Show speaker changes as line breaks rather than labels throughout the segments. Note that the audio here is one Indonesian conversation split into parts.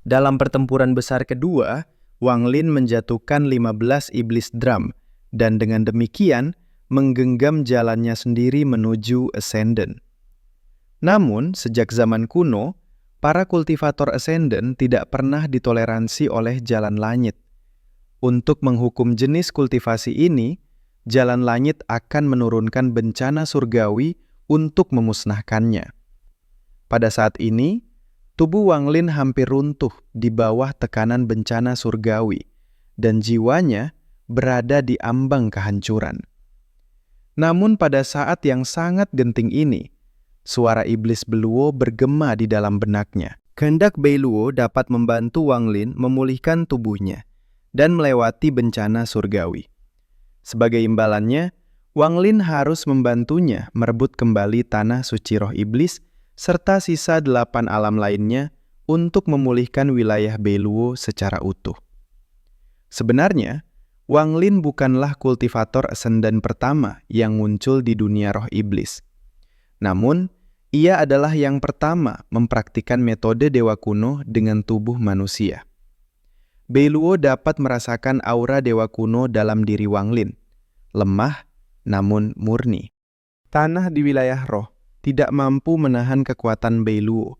Dalam pertempuran besar kedua, Wang Lin menjatuhkan 15 iblis drum dan dengan demikian menggenggam jalannya sendiri menuju Ascendant. Namun, sejak zaman kuno, para kultivator Ascendant tidak pernah ditoleransi oleh Jalan Langit. Untuk menghukum jenis kultivasi ini, Jalan Langit akan menurunkan bencana surgawi untuk memusnahkannya. Pada saat ini, tubuh Wang Lin hampir runtuh di bawah tekanan bencana surgawi, dan jiwanya berada di ambang kehancuran. Namun pada saat yang sangat genting ini, suara iblis Beluo bergema di dalam benaknya. Kehendak Beluo dapat membantu Wang Lin memulihkan tubuhnya dan melewati bencana surgawi. Sebagai imbalannya, Wang Lin harus membantunya merebut kembali tanah suci roh iblis serta sisa 8 alam lainnya untuk memulihkan wilayah Beluo secara utuh. Sebenarnya, Wang Lin bukanlah kultivator Ascendant pertama yang muncul di dunia roh iblis. Namun, ia adalah yang pertama mempraktikkan metode dewa kuno dengan tubuh manusia. Beluo dapat merasakan aura dewa kuno dalam diri Wang Lin, lemah namun murni. Tanah di wilayah roh tidak mampu menahan kekuatan Beluo,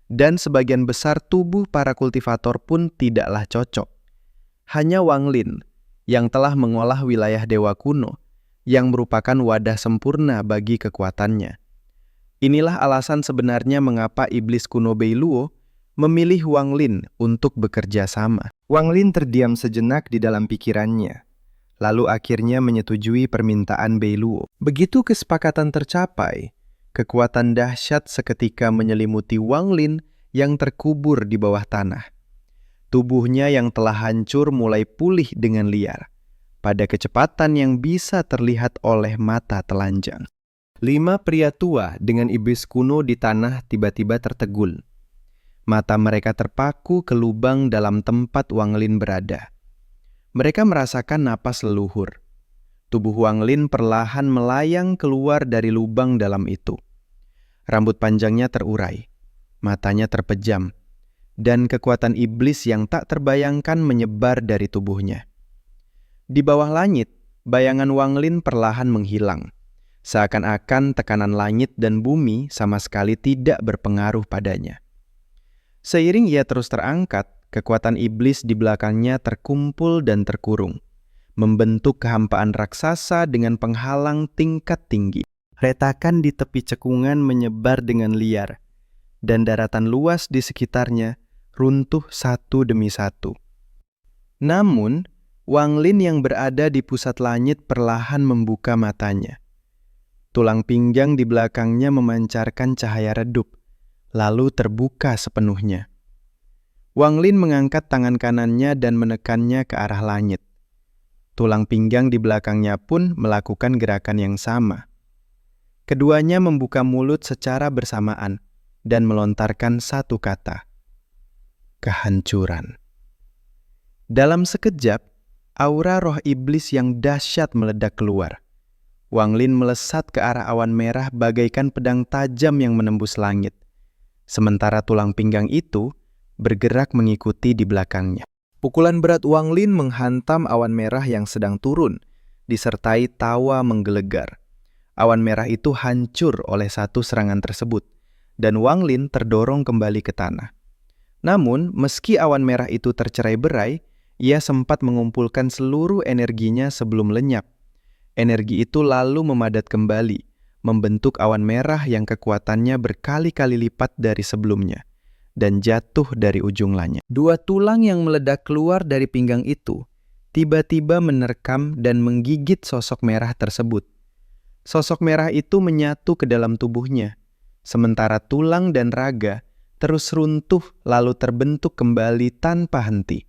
dan sebagian besar tubuh para kultivator pun tidaklah cocok. Hanya Wang Lin yang telah mengolah wilayah dewa kuno, yang merupakan wadah sempurna bagi kekuatannya. Inilah alasan sebenarnya mengapa iblis kuno Beluo memilih Wang Lin untuk bekerja sama. Wang Lin terdiam sejenak di dalam pikirannya, lalu akhirnya menyetujui permintaan Beluo. Begitu kesepakatan tercapai, kekuatan dahsyat seketika menyelimuti Wang Lin yang terkubur di bawah tanah. Tubuhnya yang telah hancur mulai pulih dengan liar, pada kecepatan yang bisa terlihat oleh mata telanjang. 5 pria tua dengan iblis kuno di tanah tiba-tiba tertegul. Mata mereka terpaku ke lubang dalam tempat Wang Lin berada. Mereka merasakan napas leluhur. Tubuh Wang Lin perlahan melayang keluar dari lubang dalam itu. Rambut panjangnya terurai, matanya terpejam, dan kekuatan iblis yang tak terbayangkan menyebar dari tubuhnya. Di bawah langit, bayangan Wang Lin perlahan menghilang. Seakan-akan tekanan langit dan bumi sama sekali tidak berpengaruh padanya. Seiring ia terus terangkat, kekuatan iblis di belakangnya terkumpul dan terkurung, membentuk kehampaan raksasa dengan penghalang tingkat tinggi. Retakan di tepi cekungan menyebar dengan liar, dan daratan luas di sekitarnya runtuh satu demi satu. Namun, Wang Lin yang berada di pusat langit perlahan membuka matanya. Tulang pinggang di belakangnya memancarkan cahaya redup, lalu terbuka sepenuhnya. Wang Lin mengangkat tangan kanannya dan menekannya ke arah langit. Tulang pinggang di belakangnya pun melakukan gerakan yang sama. Keduanya membuka mulut secara bersamaan dan melontarkan satu kata: kehancuran. Dalam sekejap, aura roh iblis yang dahsyat meledak keluar. Wang Lin melesat ke arah awan merah bagaikan pedang tajam yang menembus langit. Sementara tulang pinggang itu bergerak mengikuti di belakangnya. Pukulan berat Wang Lin menghantam awan merah yang sedang turun, disertai tawa menggelegar. Awan merah itu hancur oleh satu serangan tersebut, dan Wang Lin terdorong kembali ke tanah. Namun, meski awan merah itu tercerai-berai, ia sempat mengumpulkan seluruh energinya sebelum lenyap. Energi itu lalu memadat kembali, membentuk awan merah yang kekuatannya berkali-kali lipat dari sebelumnya, dan jatuh dari ujung langit. 2 tulang yang meledak keluar dari pinggang itu tiba-tiba menerkam dan menggigit sosok merah tersebut. Sosok merah itu menyatu ke dalam tubuhnya, sementara tulang dan raga terus runtuh lalu terbentuk kembali tanpa henti.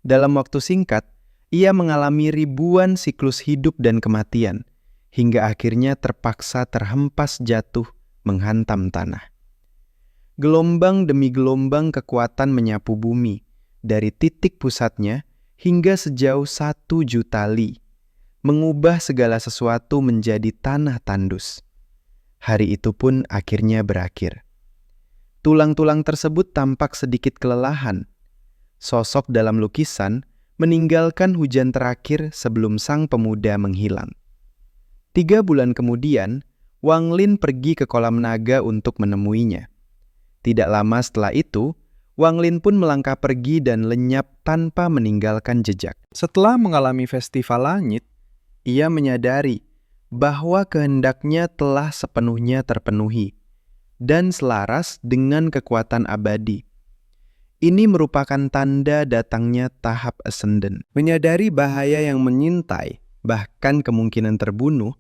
Dalam waktu singkat, ia mengalami ribuan siklus hidup dan kematian, hingga akhirnya terpaksa terhempas jatuh menghantam tanah. Gelombang demi gelombang kekuatan menyapu bumi, dari titik pusatnya hingga sejauh 1 juta li, mengubah segala sesuatu menjadi tanah tandus. Hari itu pun akhirnya berakhir. Tulang-tulang tersebut tampak sedikit kelelahan Sosok dalam lukisan meninggalkan hujan terakhir sebelum sang pemuda menghilang. 3 bulan kemudian, Wang Lin pergi ke kolam naga untuk menemuinya. Tidak lama setelah itu, Wang Lin pun melangkah pergi dan lenyap tanpa meninggalkan jejak. Setelah mengalami festival langit, ia menyadari bahwa kehendaknya telah sepenuhnya terpenuhi dan selaras dengan kekuatan abadi. Ini merupakan tanda datangnya tahap ascendant. Menyadari bahaya yang mengintai, bahkan kemungkinan terbunuh,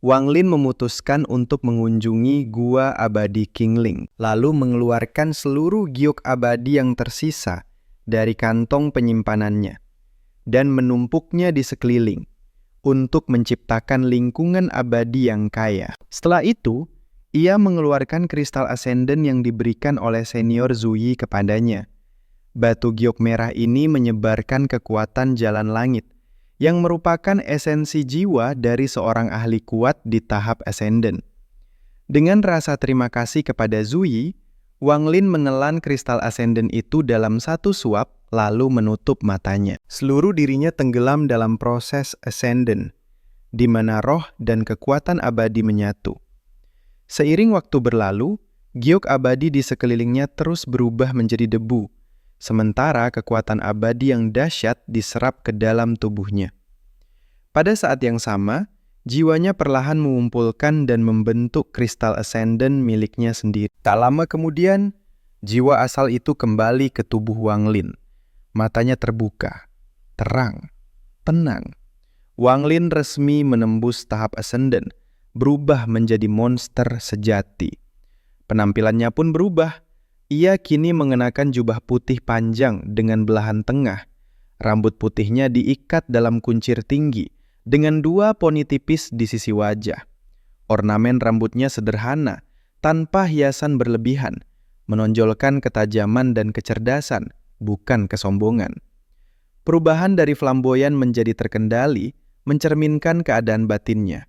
Wang Lin memutuskan untuk mengunjungi gua abadi Qingling, lalu mengeluarkan seluruh giok abadi yang tersisa dari kantong penyimpanannya dan menumpuknya di sekeliling untuk menciptakan lingkungan abadi yang kaya. Setelah itu, ia mengeluarkan kristal ascendant yang diberikan oleh senior Zuyi kepadanya. Batu giok merah ini menyebarkan kekuatan jalan langit, yang merupakan esensi jiwa dari seorang ahli kuat di tahap ascendant. Dengan rasa terima kasih kepada Zuyi, Wang Lin menelan kristal ascendant itu dalam satu suap, lalu menutup matanya. Seluruh dirinya tenggelam dalam proses ascendant, di mana roh dan kekuatan abadi menyatu. Seiring waktu berlalu, giok abadi di sekelilingnya terus berubah menjadi debu, sementara kekuatan abadi yang dahsyat diserap ke dalam tubuhnya. Pada saat yang sama, jiwanya perlahan mengumpulkan dan membentuk kristal ascendant miliknya sendiri. Tak lama kemudian, jiwa asal itu kembali ke tubuh Wang Lin. Matanya terbuka, terang, tenang. Wang Lin resmi menembus tahap ascendant, berubah menjadi monster sejati. Penampilannya pun berubah. Ia kini mengenakan jubah putih panjang dengan belahan tengah. Rambut putihnya diikat dalam kuncir tinggi dengan 2 poni tipis di sisi wajah. Ornamen rambutnya sederhana, tanpa hiasan berlebihan, menonjolkan ketajaman dan kecerdasan, bukan kesombongan. Perubahan dari flamboyan menjadi terkendali mencerminkan keadaan batinnya.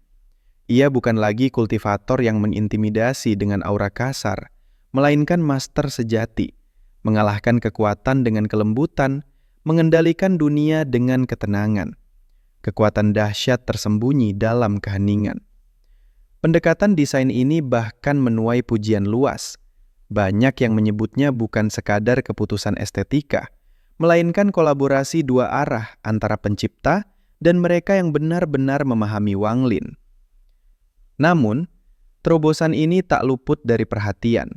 Ia bukan lagi kultivator yang mengintimidasi dengan aura kasar, melainkan master sejati, mengalahkan kekuatan dengan kelembutan, mengendalikan dunia dengan ketenangan. Kekuatan dahsyat tersembunyi dalam keheningan. Pendekatan desain ini bahkan menuai pujian luas. Banyak yang menyebutnya bukan sekadar keputusan estetika, melainkan kolaborasi 2 arah antara pencipta dan mereka yang benar-benar memahami Wang Lin. Namun, terobosan ini tak luput dari perhatian.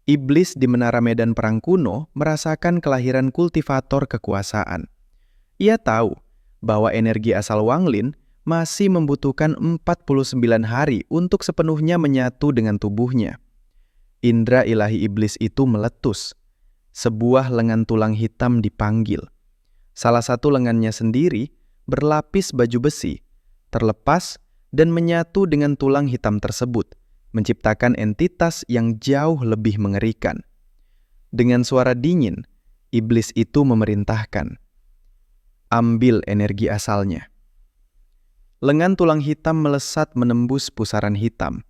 Iblis di menara medan perang kuno merasakan kelahiran kultivator kekuasaan. Ia tahu bahwa energi asal Wang Lin masih membutuhkan 49 hari untuk sepenuhnya menyatu dengan tubuhnya. Indra ilahi iblis itu meletus. Sebuah lengan tulang hitam dipanggil. Salah satu lengannya sendiri berlapis baju besi, terlepas dan menyatu dengan tulang hitam tersebut, menciptakan entitas yang jauh lebih mengerikan. Dengan suara dingin, iblis itu memerintahkan, "Ambil energi asalnya." Lengan tulang hitam melesat menembus pusaran hitam.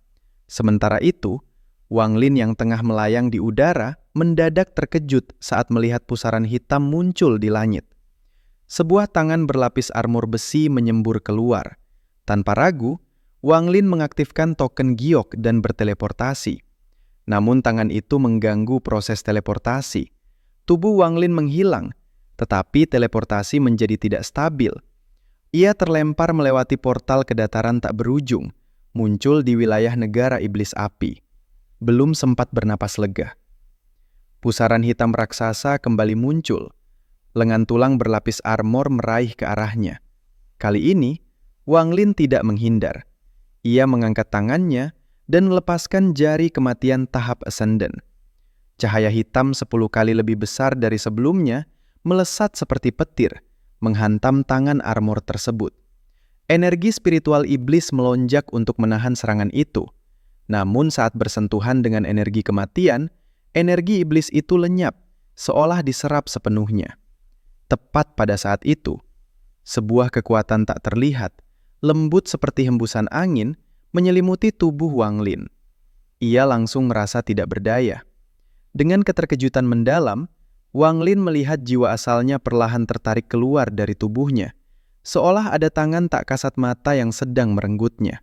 Sementara itu, Wang Lin yang tengah melayang di udara mendadak terkejut saat melihat pusaran hitam muncul di langit. Sebuah tangan berlapis armor besi menyembur keluar. Tanpa ragu, Wang Lin mengaktifkan token giok dan berteleportasi. Namun tangan itu mengganggu proses teleportasi. Tubuh Wang Lin menghilang, tetapi teleportasi menjadi tidak stabil. Ia terlempar melewati portal ke dataran tak berujung, muncul di wilayah negara iblis api. Belum sempat bernapas lega. Pusaran hitam raksasa kembali muncul. Lengan tulang berlapis armor meraih ke arahnya. Kali ini, Wang Lin tidak menghindar. Ia mengangkat tangannya dan melepaskan jari kematian tahap ascendant. Cahaya hitam 10 kali lebih besar dari sebelumnya melesat seperti petir, menghantam tangan armor tersebut. Energi spiritual iblis melonjak untuk menahan serangan itu. Namun saat bersentuhan dengan energi kematian, energi iblis itu lenyap, seolah diserap sepenuhnya. Tepat pada saat itu, sebuah kekuatan tak terlihat, lembut seperti hembusan angin, menyelimuti tubuh Wang Lin. Ia langsung merasa tidak berdaya. Dengan keterkejutan mendalam, Wang Lin melihat jiwa asalnya perlahan tertarik keluar dari tubuhnya, seolah ada tangan tak kasat mata yang sedang merenggutnya.